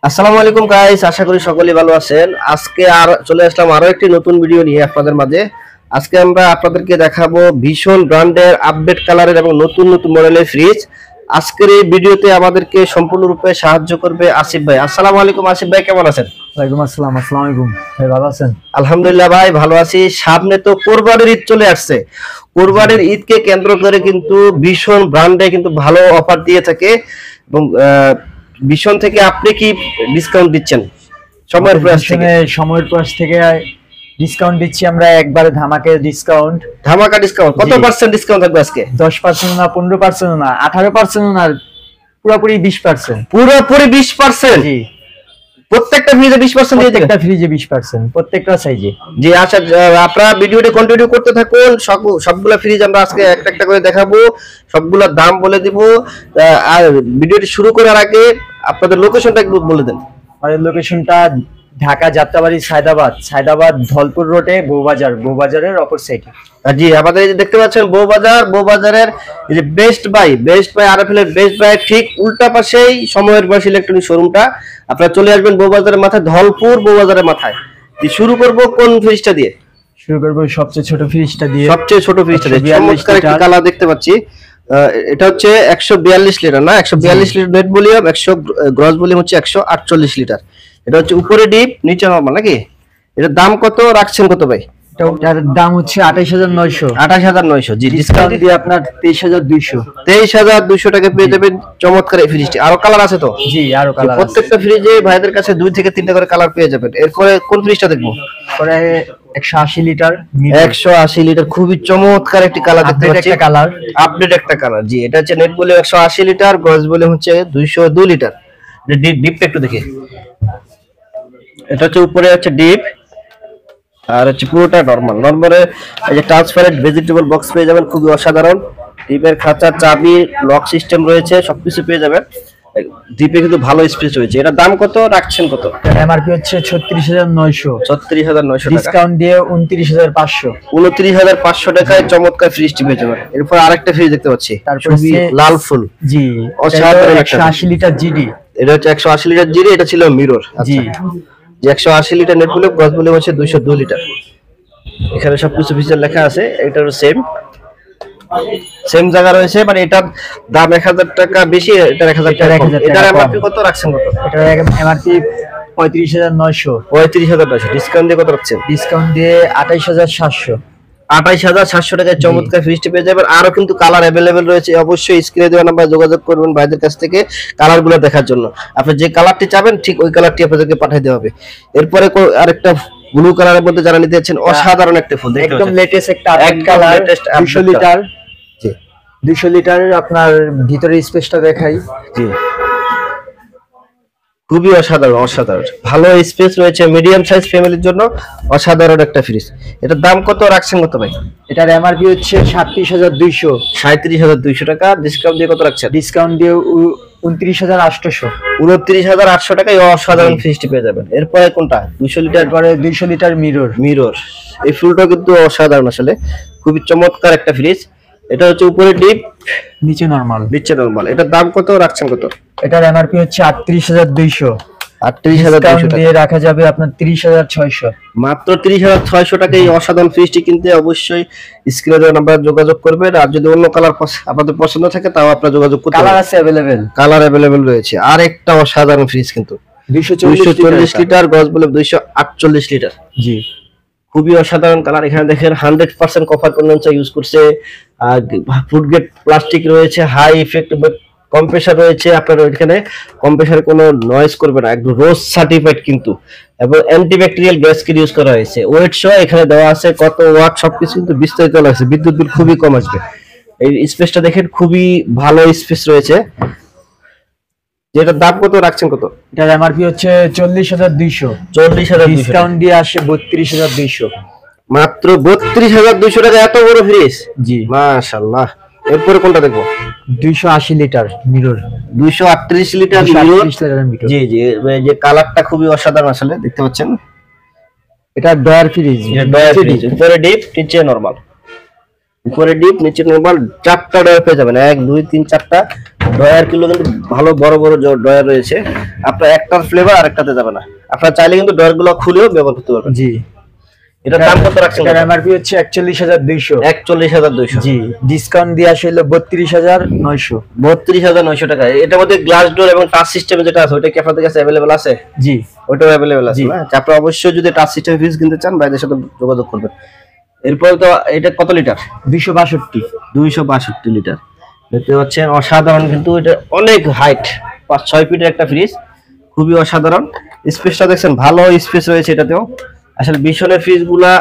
আসসালামু আলাইকুম গাইস, আশা করি সকলেই ভালো আছেন। আজকে আর চলে আসলাম আরো একটি নতুন ভিডিও নিয়ে আপনাদের মাঝে। আজকে আমরা আপনাদেরকে দেখাবো ভীষণ ব্র্যান্ডের আপডেট কালারের এবং নতুন নতুন মডেলের ফ্রিজ। আজকের এই ভিডিওতে আমাদেরকে সম্পূর্ণরূপে সাহায্য করবে আসিফ ভাই। আসসালামু আলাইকুম আসিফ ভাই, কেমন আছেন? ওয়ালাইকুম আসসালাম। আসসালামু আলাইকুম ভাই, ভালো আছেন? আলহামদুলিল্লাহ ভাই, ভালো আছি। সামনে তো কোরবানির ঈদ চলে আসছে। কোরবানির ঈদকে কেন্দ্র করে কিন্তু ভীষণ ব্র্যান্ডে কিন্তু ভালো অফার দিয়ে থাকে এবং ভীষণ থেকে আপনি কি ডিসকাউন্ট দিচ্ছেন? সময়ের প্রাইস থেকে ডিসকাউন্ট দিচ্ছি আমরা, একবারে ধামাকা ডিসকাউন্ট। কত পার্সেন্ট ডিসকাউন্ট থাকবে আজকে? 10% না, 15% না, 18% না, পুরোপুরি 20%। পুরোপুরি 20%? জি। প্রত্যেকটা ফ্রিজে 20% দিয়ে প্রত্যেকটা ফ্রিজে 20%, প্রত্যেকটা সাইজে। জি আচ্ছা, আপনারা ভিডিওটি কন্টিনিউ করতে থাকুন। সবগুলা ফ্রিজ আমরা আজকে একটা একটা করে দেখাবো, সবগুলোর দাম বলে দিব। আর ভিডিওটি শুরু করার আগে আপনাদের লোকেশনটা একটু বলে দেন। আমাদের লোকেশনটা ঢাকা যাত্রাবাড়ি সায়দাবাদ ধলপুর রোডে, বউবাজারের অপর সাইডে। জি, আমাদের এই যে দেখতে পাচ্ছেন বউবাজারের এই যে বেস্ট বাই আরএফএল এর বেস্ট বাই ঠিক উল্টা পাশেই সময়ের বাস ইলেকট্রনিক শোরুমটা। আপনারা চলে আসবেন বউবাজারের মাথায়, ধলপুর বউবাজারের মাথায়। শুরু করব কোন ফ্রিজটা দিয়ে? শুরু করব সবচেয়ে ছোট ফ্রিজটা দিয়ে। চমৎকার একটা কালার দেখতে পাচ্ছি। এটা হচ্ছে 142 লিটার না? 142 litre net volume, 100 gross volume হচ্ছে 148 লিটার। এটা হচ্ছে উপরে ডিপ নিচে নরমাল নাকি? এটার দাম কত রাখছেন কত ভাই? এটার দাম হচ্ছে 28900। 28900। জি, ডিসকাউন্ট দিয়ে আপনার 23200। 23200 টাকা পেয়ে যাবেন চমৎকার এই ফ্রিজটি। আরো কালার আছে তো? জি, আরো কালার আছে। প্রত্যেকটা ফ্রিজে ভাইদের কাছে 2 থেকে 3টা করে কালার পেয়ে যাবেন। এরপরে কোন ফ্রিজটা দেখবো? পরে 180 লিটার। 180 লিটার, খুবই চমৎকার একটি কালার দেখতে পাচ্ছি। আপডেট একটা কালার। জি, এটা হচ্ছে net volume 180 litre, gross volume হচ্ছে 202 লিটার। ডিপটা একটু দেখি। এটা হচ্ছে উপরে হচ্ছে ডিপ আর হচ্ছে পুরোটা নরমালে এই যে ট্রান্সপারেন্ট ভেজিটেবল বক্স পেয়ে যাবেন, খুবই অসাধারণ। ডিপের খাঁচা, চাবি, লক সিস্টেম রয়েছে, সবকিছু পেয়ে যাবেন। ডিপে কিন্তু ভালো স্পেস রয়েছে। এটার দাম কত রাখছেন কত? এমআরপি হচ্ছে 36900। 36900 টাকা, ডিসকাউন্ট দিয়ে 29500। 29500 টাকায় চমৎকার ফ্রিজটি পেয়ে যাবেন। এরপর আরেকটা ফ্রিজ দেখতে পাচ্ছি, খুবই লাল ফুল। জি, অসাধারণ 180 লিটার জিডি। এটা হচ্ছে 180 লিটার জিডি, এটা ছিল মিরর। জি, যে 180 litre net volume, gross volume হচ্ছে 202 লিটার। এখানে সবকিছু ফিচার লেখা আছে। এটারও সেম জায়গা রয়েছে, মানে এটার দাম 1000 টাকা বেশি, এটার 1000 টাকা কম। এটার এমআরপি কত রাখছেন কত? এটার এমআরপি 35900। 35900। ডিসকাউন্ট দিয়ে কত রাখছেন? ডিসকাউন্ট দিয়ে 28700। 28700 টাকায় চমৎকার ফ্রিজটি পেয়ে যাবেন। আরো কিন্তু কালার अवेलेबल রয়েছে। অবশ্যই স্ক্রিনে দেওয়া নাম্বারে যোগাযোগ করবেন ভাইদের কাছ থেকে কালারগুলো দেখার জন্য। আপনি যে কালারটি চাবেন ঠিক ওই কালারটি আপনাদেরকে পাঠিয়ে দেওয়া হবে। এরপরে আরেকটা ব্লু কালারের মধ্যে যারা নিতে যাচ্ছেন, অসাধারণ একটা ফুল, একদম লেটেস্ট একটা কালার। 200 লিটার। জি, 200 লিটারের আপনার ভিতরে স্পেসটা দেখাই। জি, খুবই অসাধারণ ভালো স্পেস রয়েছে মিডিয়াম সাইজ ফ্যামিলির জন্য। অসাধারণ একটা ফ্রিজ। এটার দাম কত রাখছেন কত ভাই? এটার এমআরপি হচ্ছে 37200। 37200 টাকা। ডিসকাউন্ট দিয়ে কত রাখছেন? ডিসকাউন্ট দিয়ে 29800। 29800 টাকায় অসাধারণ ফ্রিজটি পেয়ে যাবেন। এরপরে কোনটা? 200 লিটার। পরে 200 লিটার মিরর। এই ফুলটা কিন্তু অসাধারণ, আসলে খুবই চমৎকার একটা ফ্রিজ। এটা হচ্ছে উপরে ডিপ নিচে নরমাল। এটার দাম কত রাখছেন কত? এটার এমআরপি হচ্ছে 38200। 38200 টাকা দিয়ে রাখা যাবে আপনার 30600। মাত্র 30600 টাকায় এই অসাধারণ ফ্রিজটি কিনতে অবশ্যই স্ক্রিনে দেওয়া নাম্বারে যোগাযোগ করবেন। আর যদি অন্য কালার আপনাদের পছন্দ থাকে তাও আপনারা যোগাযোগ করতে পারেন। কালার अवेलेबल রয়েছে। আর একটা অসাধারণ ফ্রিজ কিন্তু 240 লিটার, গ্রস ভলিউম 248 লিটার। জি, খুবই অসাধারণ কালার। এখানে দেখেন 100% কপার কন্ডেন্সার ইউজ করছে, ফুড গ্রেড প্লাস্টিক রয়েছে, হাই ইফেক্ট কম্প্রেসার রয়েছে। আপনার এখানে কম্প্রেসারে কোনো নয়েজ করবে না, একদম রোজ সার্টিফাইড কিন্তু, এবং অ্যান্টিব্যাকটেরিয়াল গ্যাস কিট ইউজ করা হয়েছে। ওয়েট সহ এখানে দেওয়া আছে, কত ওয়াট সবকিছু কিন্তু বিস্তারিত লেখা আছে। বিদ্যুৎ বিল খুবই কম আসবে। এই স্পেসটা দেখেন, খুবই ভালো স্পেস রয়েছে। যেটার দাম কত রাখছেন কত? এটার এমআরপি হচ্ছে 40200। 40200। ডিসকাউন্ট দিয়ে আসে 32200। মাত্র 32200 টাকা এত বড় ফ্রিজ। জি, মাশাআল্লাহ। এরপরে কোনটা দেখবো? 280 লিটার মিরর। 238 litre mirror. জি, যে কালারটা খুবই অসাধারণ আসলে, দেখতে পাচ্ছেন। এটা ডয়ার ফ্রিজ। উপরে ডিপ নিচে নরমাল। উপরে ডিপ নিচে নরমাল, 4টা ডয়ার পেয়ে যাবেন। 1 2 3 4টা ড্রয়ার গুলো কিন্তু ভালো বড় বড় ড্রয়ার রয়েছে, আপনার একটার ফ্লেভার আরেকটাতে যাবে না, আপনারা চাইলে কিন্তু ড্রয়ার গুলো খুলেও ব্যবহার করতে পারবেন। জি, এটার দাম কত রাখছেন? এটার এমআরপি হচ্ছে 41,200। 41,200। জি, ডিসকাউন্ট দিয়ে আসলে 32,900। 32,900 টাকা। এটার মধ্যে গ্লাস ডোর এবং টাচ সিস্টেম যেটা আছে ওটা কি আপনাদের কাছে অ্যাভেলেবল আছে? জি, ওটাও অ্যাভেলেবল আছে জি। না? আপনারা অবশ্যই যদি টাচ সিস্টেম ফ্রিজ কিনতে চান ভাইদের সাথে যোগাযোগ করবেন। এরপরে তো এটা কত লিটার? 262। 262 লিটার। দেখতে পাচ্ছেন অসাধারণ, কিন্তু এটা অনেক হাইট, 5-6 ফিটের একটা ফ্রিজ, খুবই অসাধারণ। স্পেসটা দেখছেন, ভালো স্পেস রয়েছে এটাতেও। আসলে বিশনের ফ্রিজ গুলা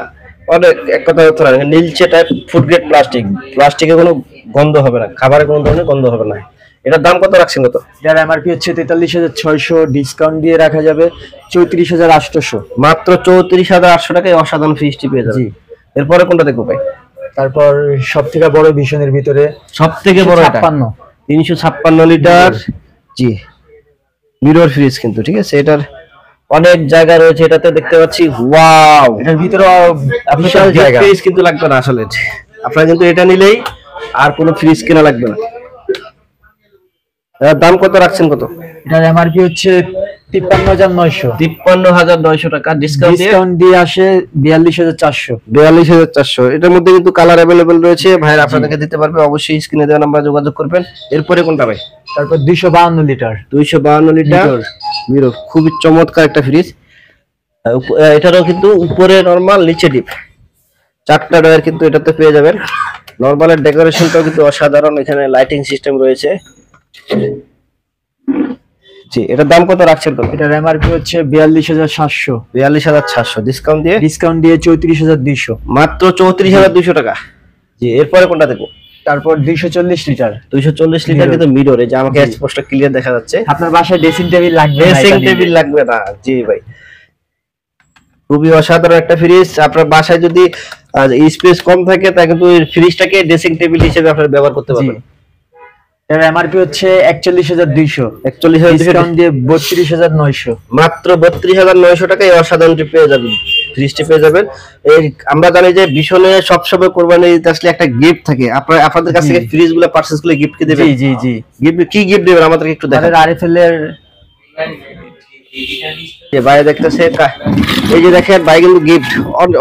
অনেক এক কথা হতো না, নীলচে টাইপ ফুড গ্রেড প্লাস্টিক, প্লাস্টিকে কোনো গন্ধ হবে না, খাবারে কোনো ধরনের গন্ধ হবে না। এটার দাম কত রাখছেন কত? এটার এমআরপি হচ্ছে 43,600, ডিসকাউন্ট দিয়ে রাখা যাবে 34,800। মাত্র 34,800 টাকায় অসাধারণ ফ্রিজটি পেয়ে যাবেন। জি। এরপরে কোনটা দেখবো ভাই? তারপর সব থেকে বড় ভীষণের ভিতরে সব থেকে বড় এটা 56। 356 লিটার। জি, মিরর ফ্রিজ কিন্তু, ঠিক আছে, এটার অনেক জায়গা রয়েছে এটাতে দেখতে পাচ্ছি। ওয়াও, এটার ভিতরে বিশাল জায়গা। ফ্রিজ কিন্তু লাগবে না আসলে, আপনারা কিন্তু এটা নিলেই আর কোনো ফ্রিজ কেনা লাগবে না। এর দাম কত রাখছেন কত? এটার এমআরপি হচ্ছে 53,900। 53,900 টাকা। ডিসকাউন্ট দিয়ে আসে 42,400। 42,400। এটার মধ্যে কিন্তু কালার অ্যাভেলেবেল রয়েছে, ভাইরা আপনাদেরকে দিতে পারবে, অবশ্যই স্ক্রিনে দেওয়া নাম্বারে যোগাযোগ করবেন। এরপরে কোনটা ভাই? তারপর 252 লিটার। 252 লিটার মিরর, খুবই চমৎকার একটা ফ্রিজ। এটারও কিন্তু উপরে নরমাল, নিচে ডিপ, 4টা ডয়ার কিন্তু এটাতে পেয়ে যাবেন। নরমালের ডেকোরেশনটাও কিন্তু অসাধারণ, এখানে লাইটিং সিস্টেম রয়েছে। জি, এটার দাম কত রাখছেন কত? এটার এমআরপি হচ্ছে 42,700। 42,700। ডিসকাউন্ট দিয়ে? ডিসকাউন্ট দিয়ে 34,200। মাত্র 34,200 টাকা। জি, এরপরে কোনটা দেখবো? তারপর 240 লিটার। 240 লিটার কিন্তু মিরর, এই যে আমাকে স্পষ্ট ক্লিয়ার দেখা যাচ্ছে। আপনার বাসায় ড্রেসিং টেবিল লাগবে না? ড্রেসিং টেবিল লাগবে না। জি ভাই, খুবই অসাধারণ একটা ফ্রিজ। আপনার বাসায় যদি স্পেস কম থাকে তা কিন্তু এই ফ্রিজটাকে ড্রেসিং টেবিল হিসেবে আপনারা ব্যবহার করতে পারবেন। এর এমআরপি হচ্ছে 41,200। 41,200 ডিসকাউন্ট দিয়ে 32,900। মাত্র 32,900 টাকায় এই অসাধারণটি পেয়ে যাবেন, ফ্রিজটি পেয়ে যাবেন। এই আমরা জানি যে ভীষণে সবসময় কোরবানি ঈদ আসলে একটা গিফট থাকে, আপনাদের কাছ থেকে ফ্রিজ গুলো পারচেজ করলে গিফট কি দেবেন? জি জি জি। গিফট কি গিফট দেবেন আমাদেরকে একটু দেখান। আমাদের আরএফএল এর যে ভাই দেখতেছে, এই যে দেখেন ভাই কিন্তু গিফট,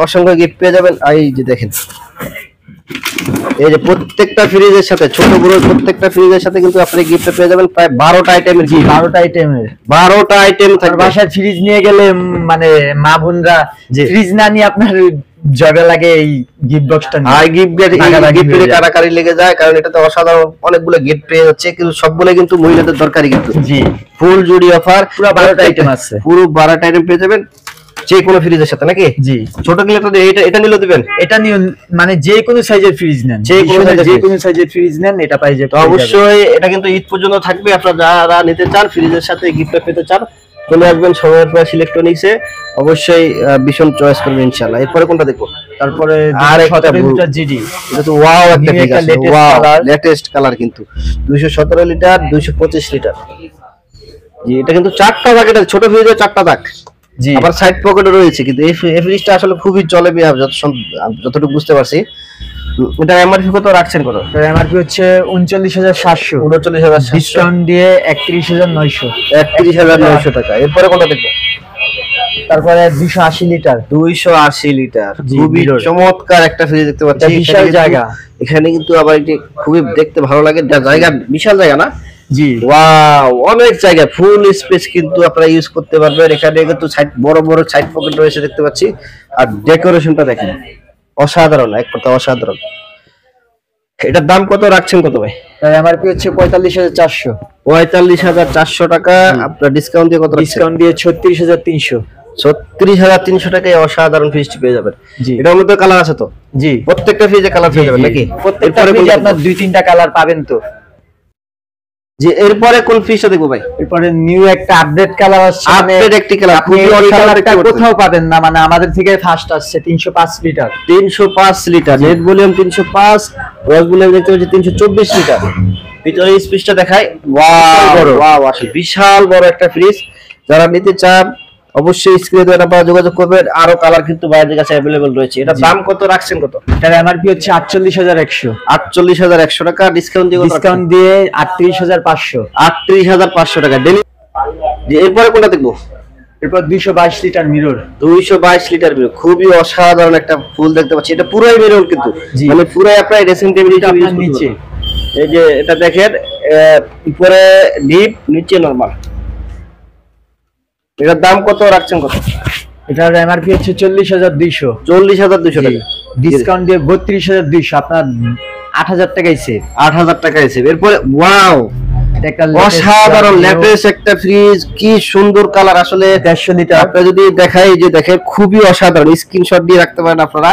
অসংখ্য গিফট পেয়ে যাবেন। এই যে দেখেন, এই যে প্রত্যেকটা ফ্রিজের সাথে, ছোট বড় প্রত্যেকটা ফ্রিজের সাথে কিন্তু আপনি গিফট পেয়ে যাবেন প্রায় 12টা আইটেমের। জি, 12টা আইটেমের। 12টা আইটেম থাকবে। বাসায় ফ্রিজ নিয়ে গেলে মানে মা বোনরা ফ্রিজ না নিয়ে আপনার ঝগড়া লাগে এই গিফট বক্সটা নিয়ে। আর গিফট কারাকারি লেগে যায়, কারণ এটাতে অসাধারণ অনেকগুলো গিফট পেয়ে যাচ্ছে, কিন্তু সবগুলো কিন্তু মহিলাদের দরকারি কিন্তু। জি, ফুল জুড়ি অফার, পুরো 12টা আইটেম আছে, পুরো 12টা আইটেম পেয়ে যাবেন যে কোনো ফ্রিজের সাথে, নাকি? জি। ছোট কিলোটা এটা নিলেও দিবেন? এটা নিয়ে মানে যে কোনো সাইজের ফ্রিজ নেন, যে কোনো সাইজের ফ্রিজ নেন এটা পাই যাবে। তো অবশ্যই এটা কিন্তু ঈদ পর্যন্ত থাকবে, আপনারা যারা নিতে চান ফ্রিজের সাথে গিফট পেতে চান চলে আসবেন সময়ের পর ইলেকট্রনিক্সে, অবশ্যই ভীষণ চয়েস করবেন ইনশাআল্লাহ। এরপরে কোনটা দেখবো? তারপরে আর একটা 17 লিটার জিডি। এটা তো ওয়াও একটা New একটা figure, latest wow color। Latest colour কিন্তু। 217 লিটার, 225 লিটার। জি, এটা কিন্তু 4টা দাগ, এটা ছোট ফ্রিজে 4টা দাগ। জি, আবার সাইড পকেটও রয়েছে, কিন্তু এই ফ্রিজটা আসলে খুবই চলে যতটুকু বুঝতে পারছি। এটা এমআরপি কত রাখছেন কত? এর এমআরপি হচ্ছে 39,700। 39,700। ডিসকাউন্ট দিয়ে 31,900। 31,900 টাকা। এরপরে কোনটা দেখবো? তারপরে 280 লিটার। 280 লিটার, জি, খুবই mirror। চমৎকার একটা ফ্রিজ দেখতে পাচ্ছি। এটা বিশাল জায়গা। এখানে কিন্তু আবার এটি খুবই দেখতে ভালো লাগে, জায়গা বিশাল জায়গা না? জি, ওয়াও, অনেক জায়গা, ফুল স্পেস কিন্তু আপনারা ইউজ করতে পারবেন। এখানে কিন্তু সাইড বড় বড় সাইড পকেট রয়েছে দেখতে পাচ্ছি, আর ডেকোরেশনটা দেখেন অসাধারণ, এক কথা অসাধারণ। এটার দাম কত রাখছেন কত ভাই? তার এমআরপি হচ্ছে 45,400। 45,400 টাকা। আপনার ডিসকাউন্ট দিয়ে কত রাখছেন? ডিসকাউন্ট দিয়ে 36,300। 36,300 টাকায় অসাধারণ ফ্রিজটি পেয়ে যাবেন। জি, এটার মধ্যে কালার আছে তো? জি, প্রত্যেকটা ফ্রিজে কালার পেয়ে যাবেন নাকি? প্রত্যেকটা ফ্রিজে আপনার 2-3টা কালার পাবেন তো। জি, এরপরে কোন ফ্রিজটা দেখবো ভাই? এরপরে নিউ একটা আপডেট কালার আসছে, আপডেট একটি কালার, আপনি এই কালারটা কোথাও পাবেন না, মানে আমাদের থেকে ফার্স্ট আসছে। 305 litre. 305 litre, net volume 305, gross volume দেখতে পাচ্ছি 324 লিটার। ভিতরে স্পেসটা দেখায়, ওয়াও ওয়াও, আসলে বিশাল বড় একটা ফ্রিজ। যারা নিতে চান অবশ্যই স্ক্রিনে দেওয়া নাম্বারে যোগাযোগ করবেন। আরো কালার কিন্তু ভাইদের কাছে अवेलेबल রয়েছে। এটা দাম কত রাখছেন কত? এটার এমআরপি হচ্ছে 48100। 48100 টাকা, ডিসকাউন্ট দিয়ে 38500। 38500 টাকা ডেলি। এরপরে কোনটা দেখবো? এরপর 222 লিটার মিরর। 222 লিটার মিরর, খুবই অসাধারণ একটা ফুল দেখতে পাচ্ছি। এটা পুরাই মিরর কিন্তু, মানে পুরাই আপনার ড্রেসিং টেবিল আপনার নিচে, এই যে এটা দেখেন, উপরে ডিপ, নিচে নরমাল। এটার দাম কত রাখছেন কত? এটার এমআরপি হচ্ছে 40200। 40200 টাকা, ডিসকাউন্ট দিয়ে 32200, আপনার 8000 টাকাই সেভ। 8000 টাকায় সেভ। এরপরে ওয়াও, অসাধারণ লেটেস্ট একটা ফ্রিজ, কি সুন্দর কালার, আসলে 150 লিটার। আপনারা যদি দেখাই, যে দেখেন খুবই অসাধারণ, স্ক্রিনশট দিয়ে রাখতে পারেন আপনারা।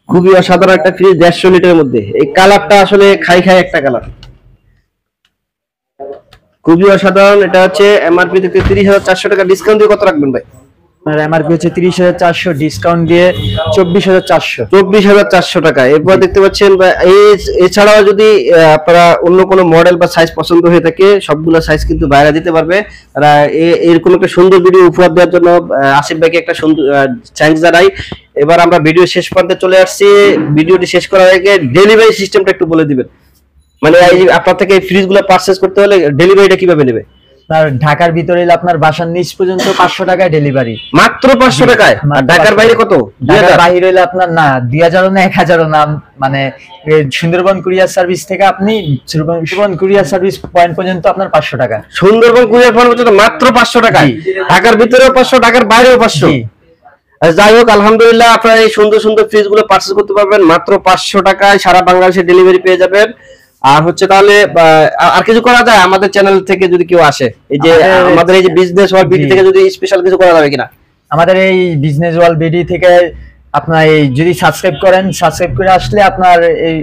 খুবই অসাধারণ একটা ফ্রিজ 150 লিটারের মধ্যে। এই কালারটা আসলে খাই একটা কালার, খুবই অসাধারণ। এটা হচ্ছে এমআরপি থেকে 30400 টাকা, ডিসকাউন্ট দিয়ে কত রাখবেন ভাই? আর এমআরপি হচ্ছে 30400, ডিসকাউন্ট দিয়ে 24400। 24400 টাকা। এরপর দেখতে পাচ্ছেন এছাড়াও যদি আপনারা অন্য কোনো মডেল বা সাইজ পছন্দ হয়ে থাকে, সবগুলো সাইজ কিন্তু বাইরে দিতে পারবে। এরকম একটা সুন্দর ভিডিও উপহার দেওয়ার জন্য আসিফ ভাইকে একটা সুন্দর থ্যাঙ্কস জানাই। এবার আমরা ভিডিও শেষ প্রান্তে চলে আসছি। ভিডিওটি শেষ করার আগে ডেলিভারি সিস্টেমটা একটু বলে দিবেন, মানে এই আপনার থেকে এই ফ্রিজগুলো পারচেজ করতে হলে ডেলিভারিটা কিভাবে নেবে? আর ঢাকার ভিতরে আপনার বাসার নিচ পর্যন্ত 500 টাকায় ডেলিভারি, মাত্র 500 টাকায়। আর ঢাকার বাইরে কত? ঢাকার বাইরে হলে আপনার না 2000 না 1000 না, মানে সুন্দরবন কুরিয়ার সার্ভিস থেকে আপনি সুন্দরবন কুরিয়ার সার্ভিস পয়েন্ট পর্যন্ত আপনার 500 টাকা। সুন্দরবন কুরিয়ার পয়েন্ট পর্যন্ত মাত্র 500 টাকায়, ঢাকার ভিতরেও 500, ঢাকার বাইরেও 500। যাই হোক, আলহামদুলিল্লাহ, আপনারা এই সুন্দর সুন্দর ফ্রিজগুলো পারচেজ করতে পারবেন মাত্র 500 টাকায়, সারা বাংলাদেশে ডেলিভারি পেয়ে যাবেন। আর হচ্ছে তাহলে আর কিছু করা যায় আমাদের চ্যানেল থেকে যদি কেউ আসে, এই যে আমাদের এই যে বিজনেস ওয়ার্ল্ড বিডি থেকে যদি স্পেশাল কিছু করা যাবে কিনা? আমাদের এই বিজনেস ওয়ার্ল্ড বিডি থেকে আপনার এই যদি সাবস্ক্রাইব করেন, সাবস্ক্রাইব করে আসলে আপনার এই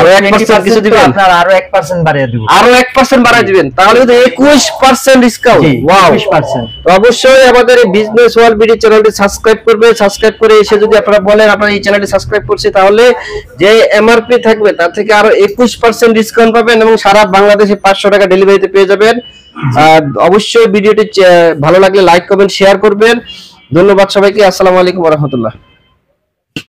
আরো 1% কিছু দিবেন, আপনার আরো 1% বাড়িয়ে দেব, আরো 1% বাড়ায় দিবেন, তাহলে কিন্তু 21% ডিসকাউন্ট। ওয়াও, 21%। তো অবশ্যই আমাদের এই বিজনেস ওয়ার্ল্ড বিডি চ্যানেলটি সাবস্ক্রাইব করবে। সাবস্ক্রাইব করে এসে যদি আপনারা বলেন আপনারা এই চ্যানেলটি সাবস্ক্রাইব করছি, তাহলে যে এমআরপি থাকবে তার থেকে আরো 21% ডিসকাউন্ট পাবেন এবং সারা বাংলাদেশে 500 টাকা ডেলিভারিতে পেয়ে যাবেন। আর অবশ্যই ভিডিওটি ভালো লাগলে লাইক কমেন্ট শেয়ার করবেন। ধন্যবাদ সবাইকে। আসসালামু আলাইকুম ওয়া রাহমাতুল্লাহ।